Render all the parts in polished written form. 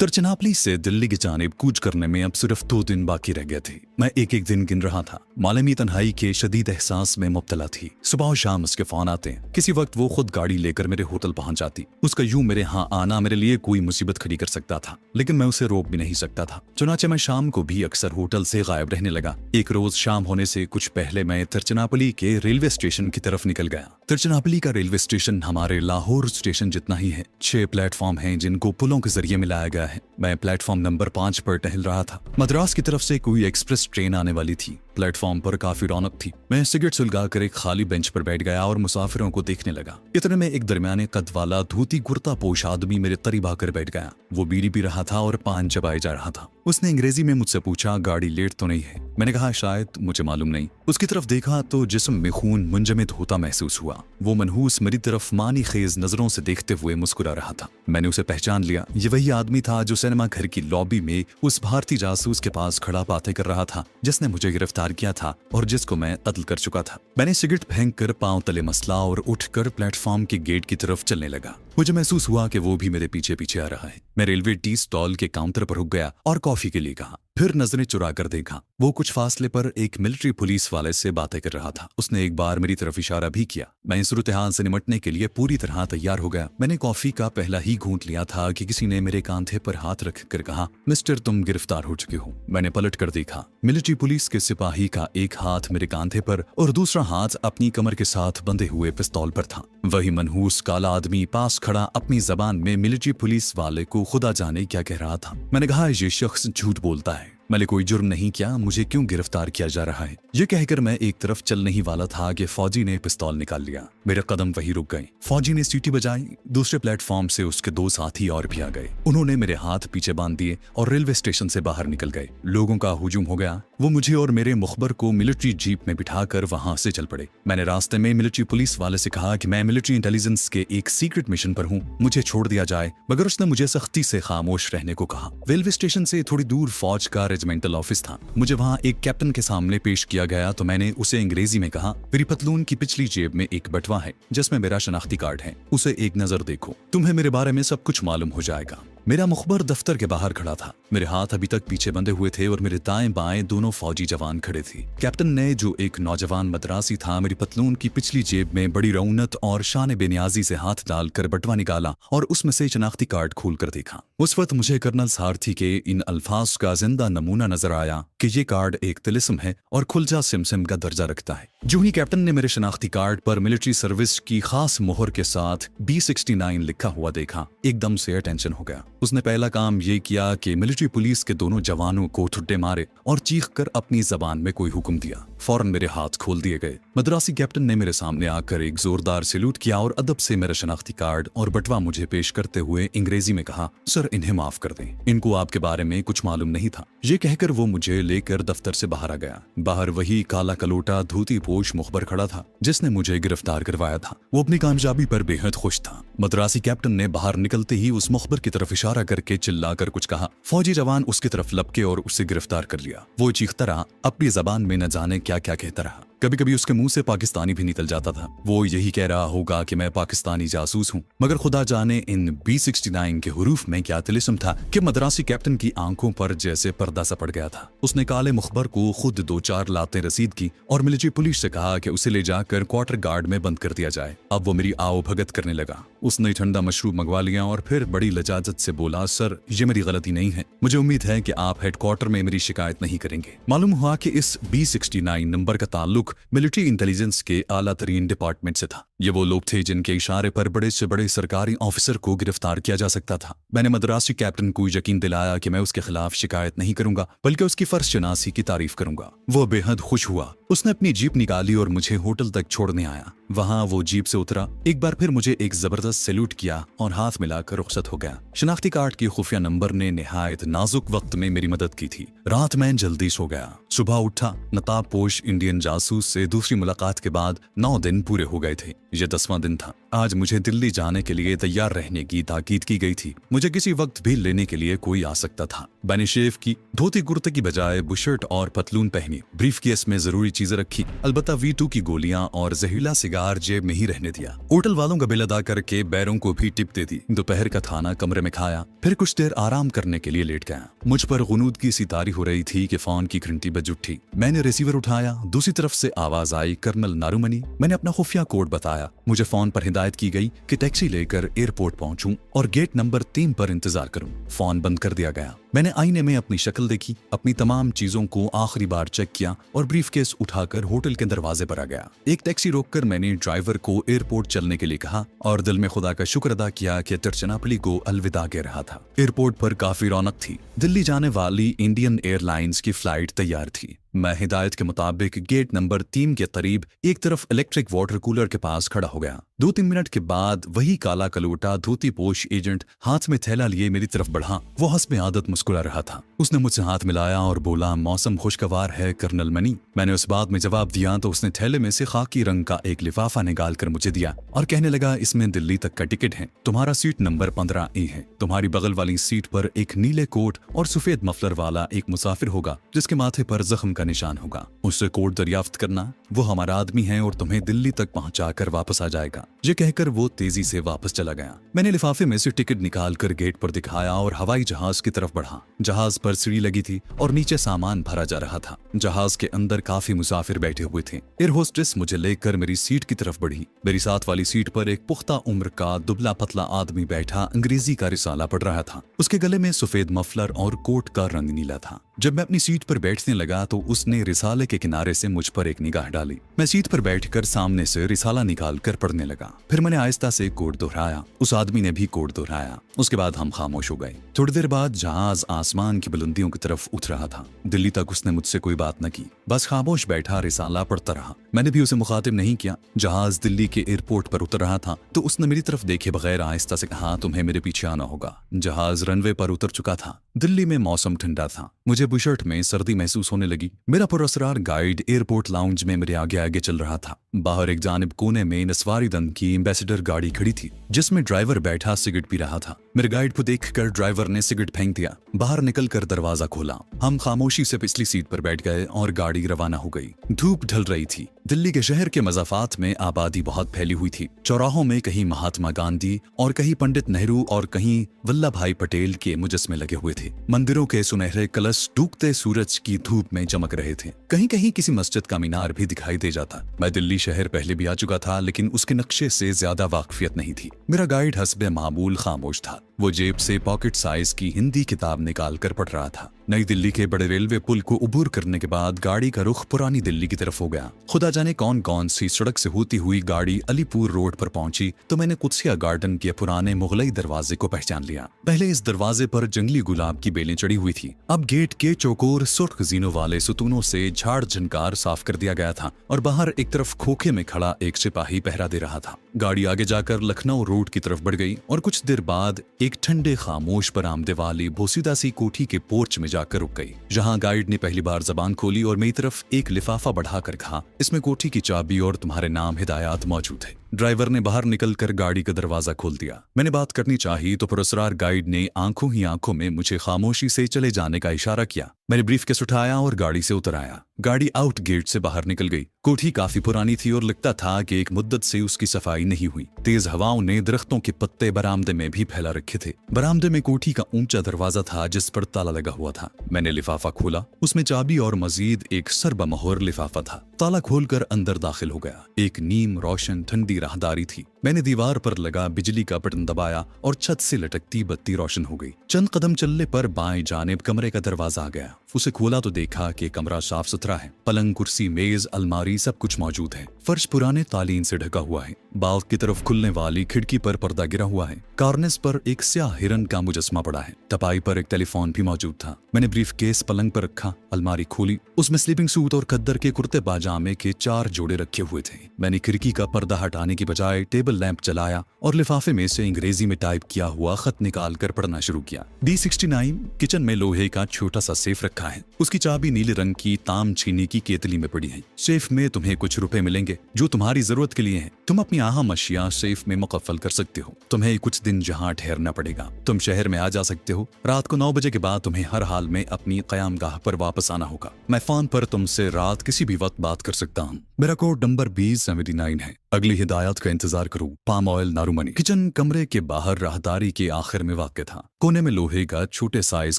तिरुचिरापल्ली से दिल्ली की जानिब कूच करने में अब सिर्फ 2 दिन बाकी रह गए थे। मैं एक एक दिन गिन रहा था। मालमी तन्हाई के शदीद एहसास में मुब्तला थी। सुबह और शाम उसके फोन आते। किसी वक्त वो खुद गाड़ी लेकर मेरे होटल पहुंच जाती। उसका यूं मेरे यहाँ आना मेरे लिए कोई मुसीबत खड़ी कर सकता था, लेकिन मैं उसे रोक भी नहीं सकता था। चुनाचे मैं शाम को भी अक्सर होटल से गायब रहने लगा। एक रोज शाम होने से कुछ पहले मैं तिरुचिरापल्ली के रेलवे स्टेशन की तरफ निकल गया। तिरुचिरापल्ली का रेलवे स्टेशन हमारे लाहौर स्टेशन जितना ही है। 6 प्लेटफॉर्म हैं जिनको पुलों के जरिए मिलाया गया है। मैं प्लेटफॉर्म नंबर 5 पर टहल रहा था। मद्रास की तरफ से कोई एक्सप्रेस ट्रेन आने वाली थी। प्लेटफॉर्म पर काफी रौनक थी। मैं सिगरेट सुलगाकर एक खाली बेंच पर बैठ गया और मुसाफिरों को देखने लगा। इतने में एक दरमियाने कद वाला धोती कुर्ता पोश आदमी मेरे करीब आकर बैठ गया। वो बीड़ी पी रहा था और पान चबाए जा रहा था। उसने अंग्रेजी में मुझसे पूछा, गाड़ी लेट तो नहीं है? मैंने कहा, शायद, मुझे मालूम नहीं। उसकी तरफ देखा तो जिस्म में खून मुंजमद होता महसूस हुआ। वो मनहूस मेरी तरफ मानी खेज नजरों से देखते हुए मुस्कुरा रहा था। मैंने उसे पहचान लिया। ये वही आदमी था जो सिनेमा घर की लॉबी में उस भारतीय जासूस के पास खड़ा बातें कर रहा था, जिसने मुझे गिरफ्तार किया था और जिसको मैं कत्ल कर चुका था। मैंने सिगरेट फेंक कर पांव तले मसला और उठकर प्लेटफॉर्म के गेट की तरफ चलने लगा। मुझे महसूस हुआ कि वो भी मेरे पीछे पीछे आ रहा है। मैं रेलवे टी स्टॉल के काउंटर पर रुक गया और कॉफी के लिए कहा। फिर नजरें चुरा कर देखा। वो कुछ फासले पर एक मिलिट्री पुलिस वाले से बातें कर रहा था। उसने एक बार मेरी तरफ इशारा भी किया। मैं इस सूरत-ए-हाल से निपटने के लिए पूरी तरह तैयार हो गया। मैंने कॉफी का पहला ही घूंट लिया था कि किसी ने मेरे कांधे पर हाथ रख कर कहा, मिस्टर, तुम गिरफ्तार हो चुके हो। मैंने पलट कर देखा। मिलिट्री पुलिस के सिपाही का एक हाथ मेरे कांधे पर और दूसरा हाथ अपनी कमर के साथ बंधे हुए पिस्तौल पर था। वही मनहूस काला आदमी पास खड़ा अपनी जबान में मिलिट्री पुलिस वाले को खुदा जाने क्या कह रहा था। मैंने कहा, ये शख्स झूठ बोलता है। मैंने कोई जुर्म नहीं किया, मुझे क्यों गिरफ्तार किया जा रहा है? ये कहकर मैं एक तरफ चल नहीं वाला था कि फौजी ने पिस्तौल निकाल लिया। मेरे कदम वहीं रुक गए। फौजी ने सीटी बजाई। दूसरे प्लेटफॉर्म से उसके 2 साथी और भी आ गए। उन्होंने मेरे हाथ पीछे बांध दिए और रेलवे स्टेशन से बाहर निकल गए। लोगों का हुजूम हो गया। वो मुझे और मेरे मुखबर को मिलिट्री जीप में बिठाकर वहां से चल पड़े। मैंने रास्ते में मिलिट्री पुलिस वाले से कहा कि मैं मिलिट्री इंटेलिजेंस के एक सीक्रेट मिशन पर हूँ, मुझे छोड़ दिया जाए, मगर उसने मुझे सख्ती से खामोश रहने को कहा। रेलवे स्टेशन से थोड़ी दूर फौज का रेजिमेंटल ऑफिस था। मुझे वहां एक कैप्टन के सामने पेश किया गया तो मैंने उसे अंग्रेजी में कहा, मेरी पतलून की पिछली जेब में एक बटवा है जिसमें मेरा शनाख्ती कार्ड है, उसे एक नजर देखो, तुम्हें मेरे बारे में सब कुछ मालूम हो जाएगा। मेरा मुखबर दफ्तर के बाहर खड़ा था। मेरे हाथ अभी तक पीछे बंधे हुए थे और मेरे दाएं बाएं दोनों फौजी जवान खड़े थे। कैप्टन ने, जो एक नौजवान मद्रासी था, मेरी पतलून की पिछली जेब में बड़ी रौनक और शान बेनियाजी से हाथ डालकर बटवा निकाला और उसमें से शनाख्ती कार्ड खोल कर देखा। उस वक्त मुझे कर्नल सारथी के इन अल्फाज का जिंदा नमूना नजर आया कि ये कार्ड एक तिलिस्म है और खुलजा सिमसिम का दर्जा रखता है। जो ही कैप्टन ने मेरे शनाख्ती कार्ड पर मिलिट्री सर्विस की खास मोहर के साथ B69 लिखा हुआ देखा, एकदम से अटेंशन हो गया। उसने पहला काम ये किया कि मिलिट्री पुलिस के दोनों जवानों को ठुड्डे मारे और चीख कर अपनी जबान में कोई हुक्म दिया। फौरन मेरे हाथ खोल दिए गए। मद्रासी कैप्टन ने मेरे सामने आकर एक जोरदार सैल्यूट किया और अदब से मेरा शनाख्ती कार्ड और बटवा मुझे पेश करते हुए अंग्रेजी में कहा, सर, इन्हें माफ कर दें, इनको आपके बारे में कुछ मालूम नहीं था। ये कहकर वो मुझे लेकर दफ्तर से बाहर आ गया। बाहर वही काला कलोटा धोती पोश मुखबर खड़ा था जिसने मुझे गिरफ्तार करवाया था। वो अपनी कामयाबी पर बेहद खुश था। मद्रासी कैप्टन ने बाहर निकलते ही उस मुखबर की तरफ इशारा करके चिल्लाकर कुछ कहा। फौजी जवान उसकी तरफ लपके और उसे गिरफ्तार कर लिया। वो चीखता रहा, अपनी जबान में न जाने क्या क्या कहता रहा। कभी कभी उसके मुंह से पाकिस्तानी भी निकल जाता था। वो यही कह रहा होगा कि मैं पाकिस्तानी जासूस हूँ, मगर खुदा जाने इन B69 के हुरूफ में क्या तिलिस्म था कि मद्रासी कैप्टन की आंखों पर जैसे पर्दा सा पड़ गया था। उसने काले मुखबर को खुद 2-4 लातें रसीद की और मिलिट्री पुलिस से कहा कि उसे ले जाकर क्वार्टर गार्ड में बंद कर दिया जाए। अब वो मेरी आओ भगत करने लगा। उसने ठंडा मशरूब मंगवा लिया और फिर बड़ी लजाजत से बोला, सर, ये मेरी गलती नहीं है, मुझे उम्मीद है कि आप हेडक्वार्टर में मेरी शिकायत नहीं करेंगे। मालूम हुआ कि इस B69 नंबर का ताल्लुक मिलिट्री इंटेलिजेंस के आला तरीन डिपार्टमेंट से था। ये वो लोग थे जिनके इशारे पर बड़े से बड़े सरकारी ऑफिसर को गिरफ्तार किया जा सकता था। मैंने मद्रासी कैप्टन को यकीन दिलाया कि मैं उसके खिलाफ शिकायत नहीं करूंगा, बल्कि उसकी फर्शनासी की तारीफ करूंगा। वो बेहद खुश हुआ। उसने अपनी जीप निकाली और मुझे होटल तक छोड़ने आया। वहां वो जीप से उतरा, एक बार फिर मुझे एक जबरदस्त सैल्यूट किया और हाथ मिलाकर रुखसत हो गया। शनाख्ती कार्ड की खुफिया नंबर ने निहायत नाजुक वक्त में मेरी मदद की थी। रात में जल्दी सो गया। सुबह उठा। नकाब पोश इंडियन जासूस से दूसरी मुलाकात के बाद 9 दिन पूरे हो गए थे। यह 10वां दिन था। आज मुझे दिल्ली जाने के लिए तैयार रहने की ताकीद की गई थी। मुझे किसी वक्त भी लेने के लिए कोई आ सकता था। मैंने शेव की, धोती कुर्ते की बजाय बुशर्ट और पतलून पहनी, ब्रीफ केस में जरूरी चीजें रखी, अलबत्ता V2 की गोलियां और जहरीला सिगार जेब में ही रहने दिया। होटल वालों का बिल अदा करके बैरों को भी टिप दे दी। दोपहर का खाना कमरे में खाया, फिर कुछ देर आराम करने के लिए लेट गया। मुझ पर गुनूदगी सी तारी हो रही थी कि फोन की घंटी बज उठी। मैंने रिसीवर उठाया। दूसरी तरफ से आवाज आई, कर्नल नारुमनी। मैंने अपना खुफिया कोड बताया। मुझे फोन पर हिदायत की गई कि टैक्सी लेकर एयरपोर्ट पहुंचूं और गेट नंबर 3 पर इंतजार करूं। फोन बंद कर दिया गया। मैंने आईने में अपनी शक्ल देखी, अपनी तमाम चीजों को आखिरी बार चेक किया और ब्रीफकेस उठाकर होटल के दरवाजे पर आ गया। एक टैक्सी रोककर मैंने ड्राइवर को एयरपोर्ट चलने के लिए कहा और दिल में खुदा का शुक्र अदा किया कि तिरुचिरापल्ली को अलविदा कह रहा था। एयरपोर्ट पर काफी रौनक थी। दिल्ली जाने वाली इंडियन एयरलाइंस की फ्लाइट तैयार थी। मैं हिदायत के मुताबिक गेट नंबर 3 के करीब एक तरफ इलेक्ट्रिक वाटर कूलर के पास खड़ा हो गया। 2-3 मिनट के बाद वही काला कलोटा धोती पोश एजेंट हाथ में थैला लिए मेरी तरफ बढ़ा। वो हस्ब आदत मुस्कुरा रहा था। उसने मुझसे हाथ मिलाया और बोला, मौसम खुशगवार है कर्नल मनी। मैंने उस बात में जवाब दिया तो उसने थैले में से खाकी रंग का एक लिफाफा निकाल कर मुझे दिया और कहने लगा, इसमें दिल्ली तक का टिकट है। तुम्हारा सीट नंबर 15A है। तुम्हारी बगल वाली सीट पर एक नीले कोट और सफेद मफलर वाला एक मुसाफिर होगा जिसके माथे पर जख्म का निशान होगा। उससे कोट दरियाफ्त करना। वो हमारा आदमी है और तुम्हें दिल्ली तक पहुंचाकर वापस आ जाएगा। ये कहकर वो तेजी से वापस चला गया। मैंने लिफाफे में से टिकट निकाल कर गेट पर दिखाया और हवाई जहाज की तरफ बढ़ा। जहाज पर सीढ़ी लगी थी और नीचे सामान भरा जा रहा था। जहाज के अंदर काफी मुसाफिर बैठे हुए थे। एयर होस्टेस मुझे लेकर मेरी सीट की तरफ बढ़ी। मेरी साथ वाली सीट पर एक पुख्ता उम्र का दुबला पतला आदमी बैठा अंग्रेजी का रिसाला पढ़ रहा था। उसके गले में सफेद मफलर और कोट का रंग नीला था। जब मैं अपनी सीट पर बैठने लगा तो उसने रिसाले के किनारे से मुझ पर एक निगाह डाली। मैं सीट पर बैठकर सामने से रिसाला निकाल कर पढ़ने लगा। फिर मैंने आहिस्ता से कोड दोहराया। उस आदमी ने भी कोड दोहराया। उसके बाद हम खामोश हो गए। थोड़ी देर बाद जहाज आसमान की बुलंदियों की तरफ उठ रहा था। दिल्ली तक उसने मुझसे कोई बात न की, बस खामोश बैठा रिसाला पढ़ता रहा। मैंने भी उसे मुखातिब नहीं किया। जहाज दिल्ली के एयरपोर्ट पर उतर रहा था तो उसने मेरी तरफ देखे बगैर आहिस्ता से कहा, तुम्हें मेरे पीछे आना होगा। जहाज रनवे पर उतर चुका था। दिल्ली में मौसम ठंडा था। मुझे बुशर्ट में सर्दी महसूस होने लगी। मेरा पुरअसरार गाइड एयरपोर्ट लाउंज में मेरे आगे आगे चल रहा था। बाहर एक जानिब कोने में नस्वारी दंग की एम्बेसडर गाड़ी खड़ी थी जिसमें ड्राइवर बैठा सिगरेट पी रहा था। मेरे गाइड को देखकर ड्राइवर ने सिगरेट फेंक दिया। बाहर निकलकर दरवाजा खोला। हम खामोशी से पिछली सीट पर बैठ गए और गाड़ी रवाना हो गई। धूप ढल रही थी। दिल्ली के शहर के मज़ाफात में आबादी बहुत फैली हुई थी। चौराहों में कहीं महात्मा गांधी और कहीं पंडित नेहरू और कहीं वल्लभ भाई पटेल के मुजस्मे लगे हुए थे। मंदिरों के सुनहरे कलश डूबते सूरज की धूप में चमक रहे थे। कहीं कहीं किसी मस्जिद का मीनार भी दिखाई दे जाता। मैं दिल्ली शहर पहले भी आ चुका था लेकिन उसके नक्शे से ज्यादा वाकफियत नहीं थी। मेरा गाइड हस्बे मामूल खामोश था। वो जेब से पॉकेट साइज की हिंदी किताब निकाल कर पढ़ रहा था। नई दिल्ली के बड़े रेलवे पुल को उबूर करने के बाद गाड़ी का रुख पुरानी दिल्ली की तरफ हो गया। खुदा जाने कौन कौन सी सड़क से होती हुई गाड़ी अलीपुर रोड पर पहुंची तो मैंने कुत्सिया गार्डन के पुराने मुगलई दरवाजे को पहचान लिया। पहले इस दरवाजे पर जंगली गुलाब की बेलें चढ़ी हुई थी। अब गेट के चौकोर सुर्ख जीनों वाले सुतूनों से झाड़ झनकार साफ कर दिया गया था और बाहर एक तरफ खोखे में खड़ा एक सिपाही पहरा दे रहा था। गाड़ी आगे जाकर लखनऊ रोड की तरफ बढ़ गई और कुछ देर बाद एक ठंडे खामोश बरामदे वाली बोसीदा सी कोठी के पोर्च में जाकर रुक गई। जहां गाइड ने पहली बार जबान खोली और मेरी तरफ एक लिफाफा बढ़ाकर कहा, इसमें कोठी की चाबी और तुम्हारे नाम हिदायत मौजूद है। ड्राइवर ने बाहर निकलकर गाड़ी का दरवाजा खोल दिया। मैंने बात करनी चाही तो पुरअसरार गाइड ने आंखों ही आंखों में मुझे खामोशी से चले जाने का इशारा किया। मैंने ब्रीफकेस उठाया और गाड़ी से उतर आया। गाड़ी आउट गेट से बाहर निकल गई। कोठी काफी पुरानी थी और लगता था कि एक मुद्दत से उसकी सफाई नहीं हुई। तेज हवाओं ने दरख्तों के पत्ते बरामदे में भी फैला रखे थे। बरामदे में कोठी का ऊंचा दरवाजा था जिस पर ताला लगा हुआ था। मैंने लिफाफा खोला। उसमें चाबी और मजीद एक सरबमोहर लिफाफा था। ताला खोलकर अंदर दाखिल हो गया। एक नीम रोशन ठंडी राहदारी थी। मैंने दीवार पर लगा बिजली का बटन दबाया और छत से लटकती बत्ती रोशन हो गई। चंद कदम चलने पर बाएं जानिब कमरे का दरवाजा आ गया। उसे खोला तो देखा कि कमरा साफ सुथरा है। पलंग, कुर्सी, मेज, अलमारी सब कुछ मौजूद है। फर्श पुराने कालीन से ढका हुआ है। बाग की तरफ खुलने वाली खिड़की पर पर्दा गिरा हुआ है। कार्निस पर एक स्याह हिरन का मुजस्मा पड़ा है। तपाई पर एक टेलीफोन भी मौजूद था। मैंने ब्रीफकेस पलंग पर रखा। अलमारी खोली। उसमें स्लीपिंग सूट और खद्दर के कुर्ते पाजामे के 4 जोड़े रखे हुए थे। मैंने खिड़की का पर्दा हटाने की बजाय टेबल टेबल लैंप जलाया और लिफाफे में से अंग्रेजी में टाइप किया हुआ खत निकाल कर पढ़ना शुरू किया। D69 किचन में लोहे का छोटा सा सेफ रखा है। उसकी चाबी नीले रंग की ताम चीनी की केतली में पड़ी है। सेफ में तुम्हें कुछ रुपए मिलेंगे जो तुम्हारी जरूरत के लिए हैं। तुम अपनी अहम अशिया सेफ में मुकफ्फल कर सकते हो। तुम्हें कुछ दिन जहाँ ठहरना पड़ेगा। तुम शहर में आ जा सकते हो। रात को 9 बजे के बाद तुम्हें हर हाल में अपनी क़यामगाह पर वापस आना होगा। मैं फोन पर तुमसे रात किसी भी वक्त बात कर सकता हूँ। मेरा कोड नंबर 2079 है। अगली हिदायत का इंतजार करो। Palm oil नारूमनी। किचन कमरे के बाहर राहदारी के आखिर में वाक़ था। कोने में लोहे का छोटे साइज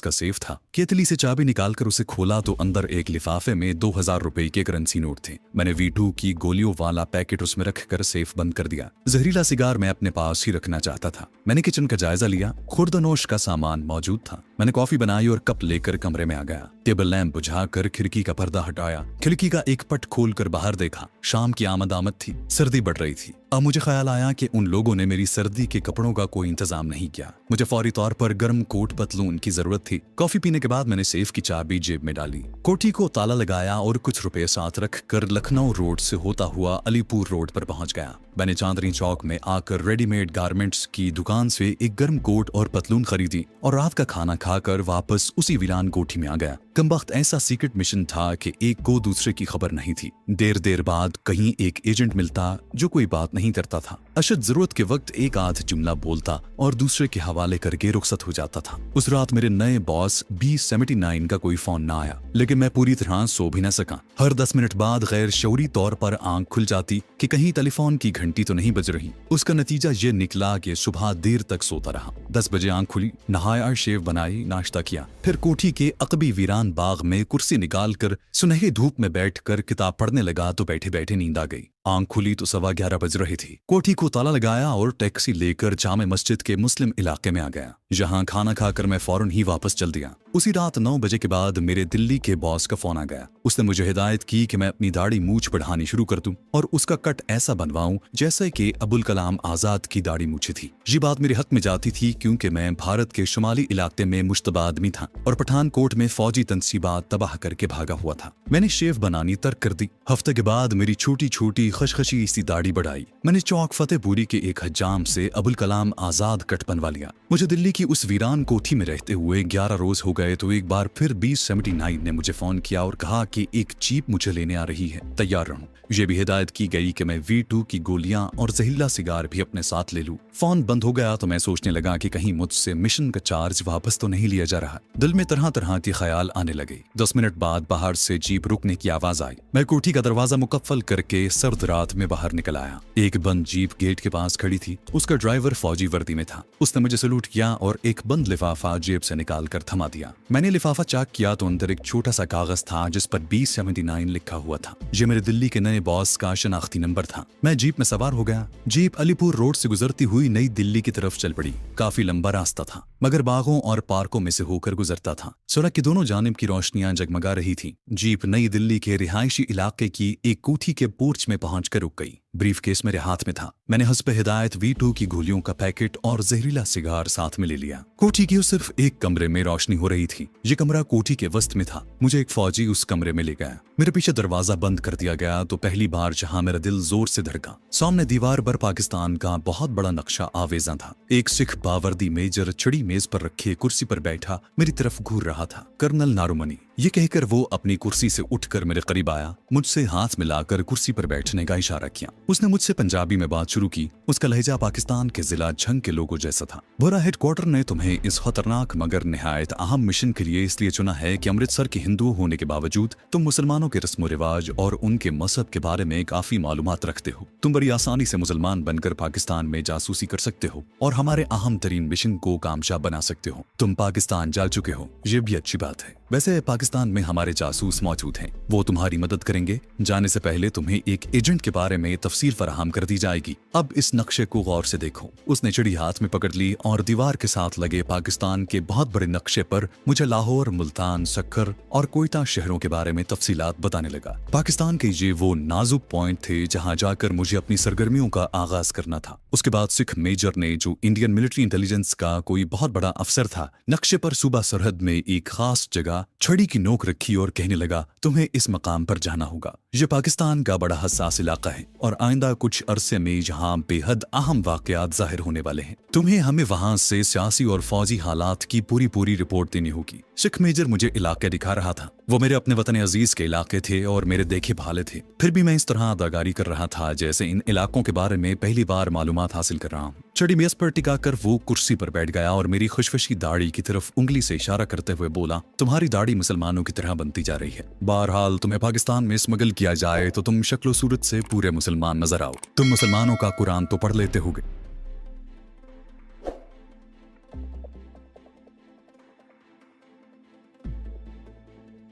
का सेफ था। केतली से चाबी निकालकर उसे खोला तो अंदर एक लिफाफे में 2000 रुपए के करेंसी नोट थे। मैंने V2 की गोलियों वाला पैकेट उसमें रखकर सेफ बंद कर दिया। जहरीला सिगार मैं अपने पास ही रखना चाहता था। मैंने किचन का जायजा लिया। खुर्दनोश का सामान मौजूद था। मैंने कॉफी बनाई और कप लेकर कमरे में आ गया। टेबल लैंप बुझाकर खिड़की का पर्दा हटाया। खिड़की का एक पट खोलकर बाहर देखा। शाम की आमद थी। सर्दी बढ़ रही थी। अब मुझे ख्याल आया कि उन लोगों ने मेरी सर्दी के कपड़ों का कोई इंतजाम नहीं किया। मुझे फौरी तौर पर गर्म कोट पतलून की जरूरत थी। कॉफी पीने के बाद मैंने सेफ की चाबी जेब में डाली। कोठी को ताला लगाया और कुछ रुपए साथ रखकर लखनऊ रोड से होता हुआ अलीपुर रोड पर पहुंच गया। मैंने चांदनी चौक में आकर रेडीमेड गारमेंट्स की दुकान से एक गर्म कोट और पतलून खरीदी और रात का खाना खाकर वापस उसी वीरान कोठी में आ गया। कमबख्त ऐसा सीक्रेट मिशन था कि एक को दूसरे की खबर नहीं थी। देर बाद कहीं एक एजेंट मिलता जो कोई बात नहीं करता था। अशद जरूरत के वक्त एक आध जुमला बोलता और दूसरे के हवाले करके रुखसत हो जाता था। उस रात मेरे नए बॉस B79 का कोई फोन ना आया, लेकिन मैं पूरी तरह सो भी न सका। हर 10 मिनट बाद गैर शऊरी तौर पर आंख खुल जाती कि कहीं टेलीफोन की घंटी तो नहीं बज रही। उसका नतीजा ये निकला कि सुबह देर तक सोता रहा। 10 बजे आंख खुली, नहाया, शेव बनाई, नाश्ता किया, फिर कोठी के अकबी वीरान बाग में कुर्सी निकालकर सुनहरी धूप में बैठकर किताब पढ़ने लगा तो बैठे बैठे नींद आ गई। आंख खुली तो 11:15 बज रही थी। कोठी को ताला लगाया और टैक्सी लेकर जामे मस्जिद के मुस्लिम इलाके में आ गया, जहां खाना खाकर मैं फौरन ही वापस चल दिया। उसी रात 9 बजे के बाद मेरे दिल्ली के बॉस का फोन आ गया। उसने मुझे हिदायत की कि मैं अपनी दाढ़ी मूछ बढ़ानी शुरू कर दूं और उसका कट ऐसा बनवाऊं जैसे कि अबुल कलाम आजाद की दाढ़ी मूछी थी। ये बात मेरे हक में जाती थी क्योंकि मैं भारत के शुमाली इलाके में मुश्तबा आदमी था और पठानकोट में फौजी तनसीबात तबाह करके भागा हुआ था। मैंने शेव बनानी तर्क कर दी। हफ्ते के बाद मेरी छोटी छोटी खशखशी सी दाढ़ी बढ़ाई। मैंने चौक फतेहपुरी के एक हज्जाम से अबुल कलाम आजाद कट बनवा लिया। मुझे दिल्ली की उस वीरान कोठी में रहते हुए 11 रोज हो गए तो एक बार फिर B79 ने मुझे फोन किया और कहा कि एक जीप मुझे लेने आ रही है, तैयार रहूं। ये भी हिदायत की गई कि मैं V2 की गोलियां और जहरीला सिगार भी अपने साथ ले लूं। फोन बंद हो गया तो मैं सोचने लगा कि कहीं मुझसे मिशन का चार्ज वापस तो नहीं लिया जा रहा। दिल में तरह तरह के ख्याल आने लगे। 10 मिनट बाद बाहर से जीप रुकने की आवाज आई। मैं कोठी का दरवाजा मुकफ्फल करके सर्द रात में बाहर निकल आया। एक बंद जीप गेट के पास खड़ी थी। उसका ड्राइवर फौजी वर्दी में था। उसने मुझे सलूट किया और एक बंद लिफाफा जेब से निकाल कर थमा दिया। मैंने लिफाफा चेक किया तो अंदर एक छोटा सा कागज था जिस पर B79 लिखा हुआ था। ये मेरे दिल्ली के नए बॉस का शनाख्ती नंबर था। मैं जीप में सवार हो गया। जीप अलीपुर रोड से गुजरती हुई नई दिल्ली की तरफ चल पड़ी। काफी लंबा रास्ता था मगर बागों और पार्कों में से होकर गुजरता था। सड़क की दोनों जानिब की रोशनियां जगमगा रही थी। जीप नई दिल्ली के रिहायशी इलाके की एक कोठी के पोर्च में पहुंचकर रुक गई। ब्रीफ केस मेरे हाथ में था। मैंने हस्बे हिदायत V2 की गोलियों का पैकेट और जहरीला सिगार साथ में ले लिया। कोठी की सिर्फ एक कमरे में रोशनी हो रही थी। ये कमरा कोठी के वस्त में था। मुझे एक फौजी उस कमरे में ले गया। मेरे पीछे दरवाजा बंद कर दिया गया तो पहली बार जहां मेरा दिल जोर से धड़का, सामने दीवार पर पाकिस्तान का बहुत बड़ा नक्शा आवेजा था। एक सिख बावर्दी मेजर चढ़ी मेज पर रखे कुर्सी पर बैठा मेरी तरफ घूर रहा था। कर्नल नारूमनी, ये कहकर वो अपनी कुर्सी से उठकर मेरे करीब आया। मुझसे हाथ मिलाकर कुर्सी पर बैठने का इशारा किया। उसने मुझसे पंजाबी में बात शुरू की। उसका लहजा पाकिस्तान के जिला झंग के लोगों जैसा था। बोरा हेडक्वार्टर ने तुम्हें इस खतरनाक मगर निहायत अहम मिशन के लिए इसलिए चुना है कि अमृतसर के हिंदू होने के बावजूद तुम मुसलमानों के रस्म रिवाज और उनके मजहब के बारे में काफी मालूमात रखते हो। तुम बड़ी आसानी से मुसलमान बनकर पाकिस्तान में जासूसी कर सकते हो और हमारे अहम तरीन मिशन को कामयाब बना सकते हो। तुम पाकिस्तान जा चुके हो, ये भी अच्छी बात है। वैसे पाकिस्तान में हमारे जासूस मौजूद हैं। वो तुम्हारी मदद करेंगे। जाने से पहले तुम्हें एक एजेंट के बारे में तफसील फराहम कर दी जाएगी। अब इस नक्शे को गौर से देखो। उसने चिड़ी हाथ में पकड़ ली और दीवार के साथ लगे पाकिस्तान के बहुत बड़े नक्शे पर मुझे लाहौर, मुल्तान, सक्कर और कोयटा शहरों के बारे में तफसीलात बताने लगा। पाकिस्तान के ये वो नाजुक पॉइंट थे जहां जाकर मुझे अपनी सरगर्मियों का आगाज करना था। उसके बाद सिख मेजर ने, जो इंडियन मिलिट्री इंटेलिजेंस का कोई बहुत बड़ा अफसर था, नक्शे पर सूबा सरहद में एक खास जगह लिया, छड़ी की नोक रखी और कहने लगा, तुम्हें इस मकाम पर जाना होगा। ये पाकिस्तान का बड़ा हसास इलाका है और आइंदा कुछ अरसे में यहाँ बेहद अहम वाकयात जाहिर होने वाले हैं। तुम्हें हमें वहाँ से सियासी और फौजी हालात की पूरी रिपोर्ट देनी होगी। सिख मेजर मुझे इलाके दिखा रहा था। वो मेरे अपने वतन अजीज के इलाके थे और मेरे देखे भाले थे। फिर भी मैं इस तरह अदाकारी कर रहा था जैसे इन इलाकों के बारे में पहली बार मालूमात हासिल कर रहा हूँ। छड़ी मेज पर टिकाकर वो कुर्सी पर बैठ गया और मेरी खुशफशी दाढ़ी की तरफ उंगली से इशारा करते हुए बोला, तुम्हारी दाढ़ी मुसलमानों की तरह बनती जा रही है। बहरहाल तुम्हें पाकिस्तान में स्मगल किया जाए तो तुम शक्लो सूरत से पूरे मुसलमान नजर आओ। तुम मुसलमानों का कुरान तो पढ़ लेते होगे।